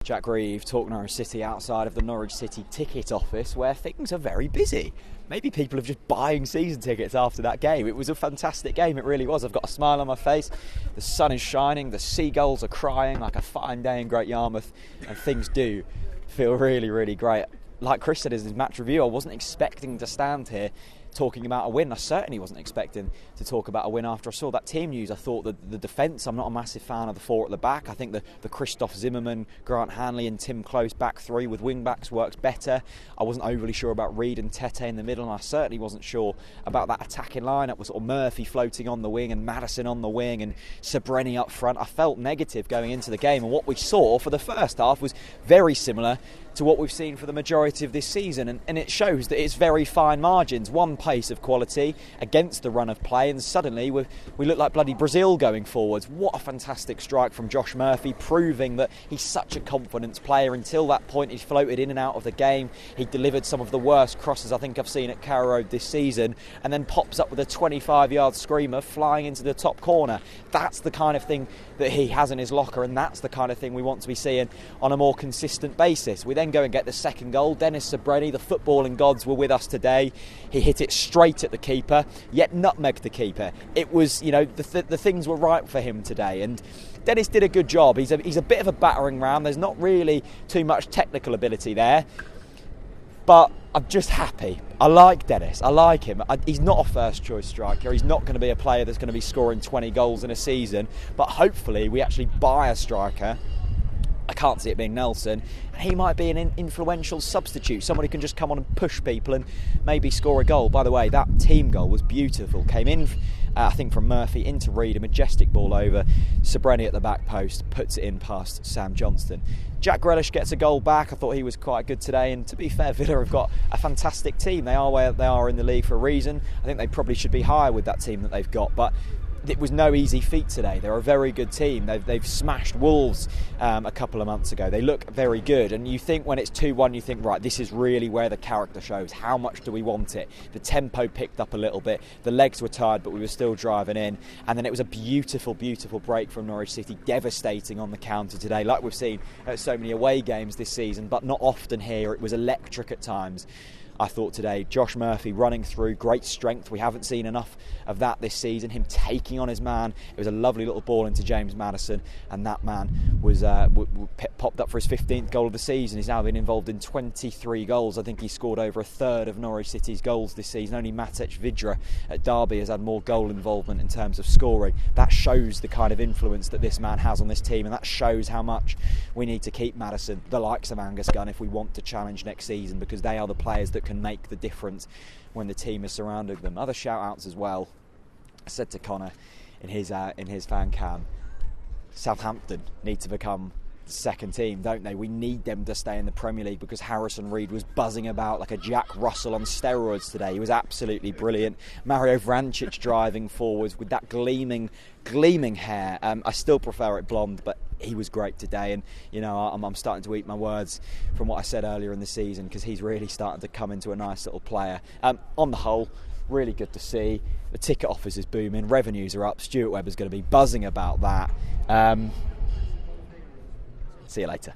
Jack Reeve, TalkNorwichCity, outside of the Norwich City ticket office, where things are very busy. Maybe people are just buying season tickets after that game. It was a fantastic game, it really was. I've got a smile on my face. The sun is shining, the seagulls are crying like a fine day in Great Yarmouth, and things do feel really, really great. Like Chris said in his match review, I wasn't expecting to stand here talking about a win. I certainly wasn't expecting to talk about a win after I saw that team news. I thought that the defence, I'm not a massive fan of the four at the back. I think the Christoph Zimmerman, Grant Hanley and Tim Close back three with wing-backs works better. I wasn't overly sure about Reed and Tete in the middle, and I certainly wasn't sure about that attacking line-up with sort of Murphy floating on the wing and Maddison on the wing and Sabreni up front. I felt negative going into the game, and what we saw for the first half was very similar to what we've seen for the majority of this season, and it shows that it's very fine margins. One pace of quality against the run of play, and suddenly we look like bloody Brazil going forwards. What a fantastic strike from Josh Murphy, proving that he's such a confidence player. Until that point, he floated in and out of the game. He delivered some of the worst crosses I think I've seen at Carrow Road this season, and then pops up with a 25-yard screamer flying into the top corner. That's the kind of thing that he has in his locker, and that's the kind of thing we want to be seeing on a more consistent basis. We then go and get the second goal. Dennis Sabreni, the footballing gods, were with us today. He hit it straight at the keeper, yet nutmegged the keeper. It was, the things were right for him today, and Dennis did a good job. He's a bit of a battering ram. There's not really too much technical ability there, but I'm just happy. I like Dennis. I like him. He's not a first choice striker. He's not going to be a player that's going to be scoring 20 goals in a season, but hopefully we actually buy a striker. I can't see it being Nelson, and he might be an influential substitute, someone who can just come on and push people and maybe score a goal. By the way, that team goal was beautiful. Came in, I think, from Murphy into Reed, a majestic ball over. Sabreni at the back post puts it in past Sam Johnston. Jack Grealish gets a goal back. I thought he was quite good today, and to be fair, Villa have got a fantastic team. They are where they are in the league for a reason. I think they probably should be higher with that team that they've got, but it was no easy feat today. They're a very good team. They've smashed Wolves a couple of months ago. They look very good, and you think when it's 2-1, you think, right, this is really where the character shows. How much do we want it? The tempo picked up a little bit. The legs were tired, but we were still driving in. And then it was a beautiful, beautiful break from Norwich City, devastating on the counter today, like we've seen at so many away games this season, but not often here. It was electric at times. I thought today, Josh Murphy running through, great strength. We haven't seen enough of that this season. Him taking on his man. It was a lovely little ball into James Maddison, and that man was popped up for his 15th goal of the season. He's now been involved in 23 goals. I think he scored over a third of Norwich City's goals this season. Only Matic Vidra at Derby has had more goal involvement in terms of scoring. That shows the kind of influence that this man has on this team, and that shows how much we need to keep Maddison, the likes of Angus Gunn, if we want to challenge next season, because they are the players that can make the difference when the team is surrounding them. Other shout outs as well. I said to Connor in his fan cam, Southampton need to become the second team, don't they? We need them to stay in the Premier League, because Harrison Reed was buzzing about like a Jack Russell on steroids today. He was absolutely brilliant. Mario Vrancic driving forwards with that gleaming hair. I still prefer it blonde, but he was great today, and I'm starting to eat my words from what I said earlier in the season, because he's really starting to come into a nice little player. On the whole, really good to see. The ticket office is booming, revenues are up. Stuart Webber's going to be buzzing about that. See you later.